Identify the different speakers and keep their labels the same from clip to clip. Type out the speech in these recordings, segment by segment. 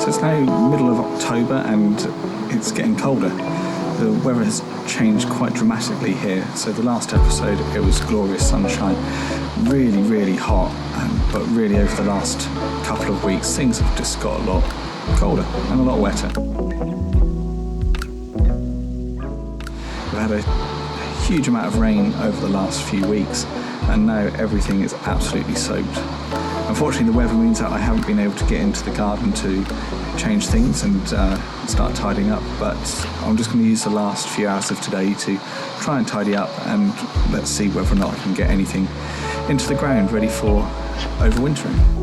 Speaker 1: So it's now middle of October and it's getting colder. The weather has changed quite dramatically here. So the last episode it was glorious sunshine, really, really hot, but really over the last couple of weeks things have just got a lot colder and a lot wetter. We've had a huge amount of rain over the last few weeks and now everything is absolutely soaked. Unfortunately, the weather means that I haven't been able to get into the garden to change things and start tidying up, but I'm just going to use the last few hours of today to try and tidy up, and let's see whether or not I can get anything into the ground ready for overwintering.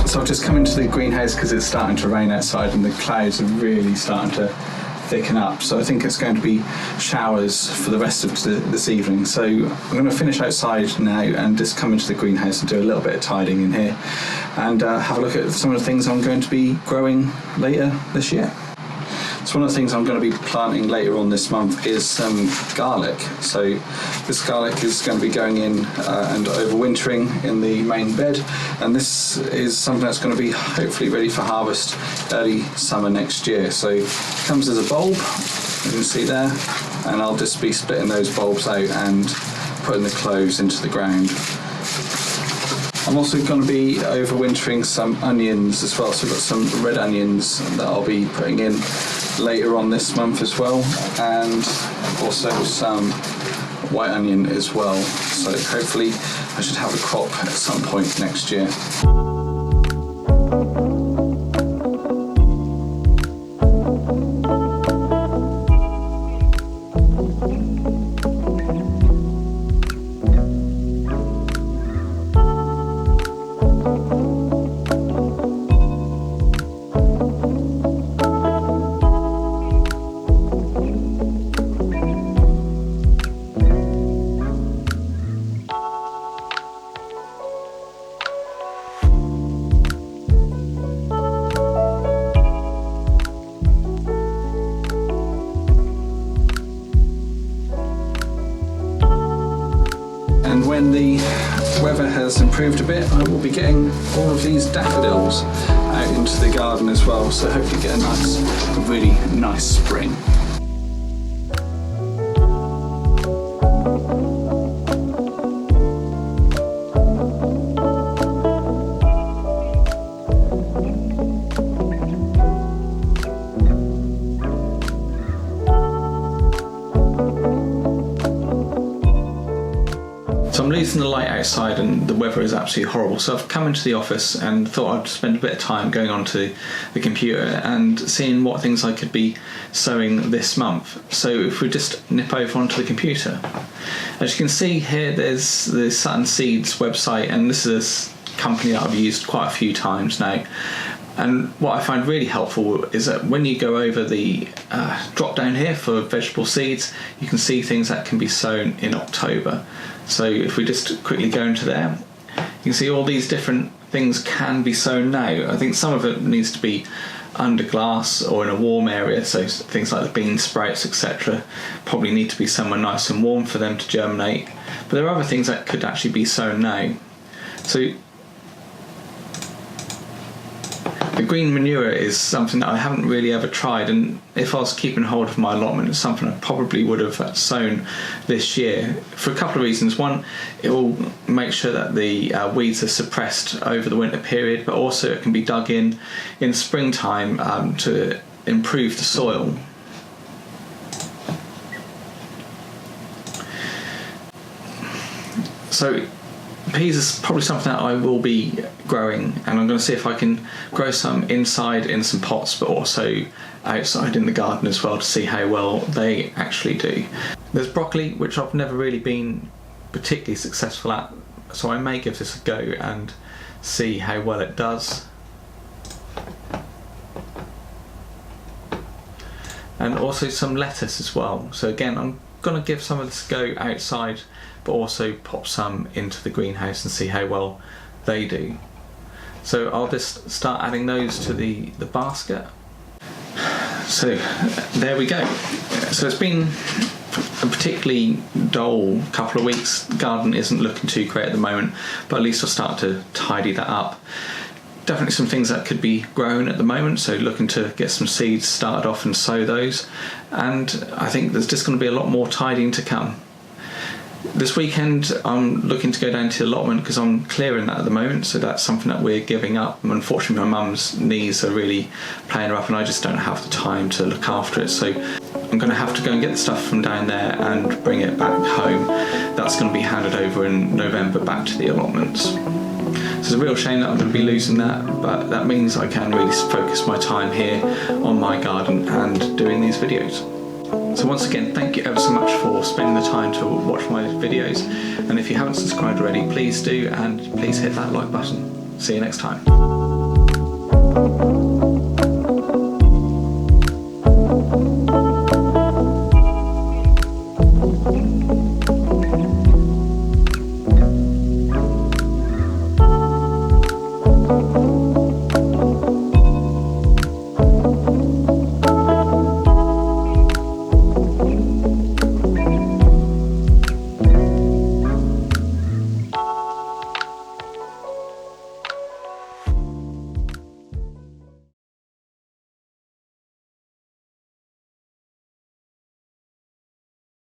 Speaker 1: So I've just come into the greenhouse because it's starting to rain outside and the clouds are really starting to thicken up. So I think it's going to be showers for the rest of this evening. So I'm going to finish outside now and just come into the greenhouse and do a little bit of tidying in here and have a look at some of the things I'm going to be growing later this year. So one of the things I'm going to be planting later on this month is some garlic. So this garlic is going to be going in and overwintering in the main bed, and this is something that's going to be hopefully ready for harvest early summer next year. So it comes as a bulb, you can see there, and I'll just be splitting those bulbs out and putting the cloves into the ground. I'm also going to be overwintering some onions as well, so I've got some red onions that I'll be putting in later on this month as well, and also some white onion as well. So hopefully I should have a crop at some point next year. And when the weather has improved a bit, I will be getting all of these daffodils out into the garden as well, so hopefully get a really nice spring. So I'm losing the light outside and the weather is absolutely horrible, so I've come into the office and thought I'd spend a bit of time going onto the computer and seeing what things I could be sowing this month. So if we just nip over onto the computer, as you can see here there's the Sutton Seeds website, and this is a company that I've used quite a few times now. And what I find really helpful is that when you go over the drop down here for vegetable seeds, you can see things that can be sown in October. So if we just quickly go into there, you can see all these different things can be sown now. I think some of it needs to be under glass or in a warm area, so things like the bean sprouts, etc., probably need to be somewhere nice and warm for them to germinate. But there are other things that could actually be sown now. So the green manure is something that I haven't really ever tried, and if I was keeping hold of my allotment, it's something I probably would have sown this year for a couple of reasons. One, it will make sure that the weeds are suppressed over the winter period, but also it can be dug in springtime to improve the soil. So peas is probably something that I will be growing, and I'm going to see if I can grow some inside in some pots, but also outside in the garden as well, to see how well they actually do. There's broccoli, which I've never really been particularly successful at, so I may give this a go and see how well it does. And also some lettuce as well. So again, I'm going to give some of this a go outside, but also pop some into the greenhouse and see how well they do. So I'll just start adding those to the basket. So there we go. So it's been a particularly dull couple of weeks. The garden isn't looking too great at the moment, but at least I'll start to tidy that up. Definitely some things that could be grown at the moment, so looking to get some seeds started off and sow those. And I think there's just going to be a lot more tidying to come. This weekend I'm looking to go down to the allotment because I'm clearing that at the moment, so that's something that we're giving up. Unfortunately my mum's knees are really playing her up and I just don't have the time to look after it, so I'm going to have to go and get the stuff from down there and bring it back home. That's going to be handed over in November back to the allotments. So it's a real shame that I'm going to be losing that, but that means I can really focus my time here on my garden and doing these videos. So once again, thank you ever so much for spending the time to watch my videos, and if you haven't subscribed already, please do, and please hit that like button. See you next time.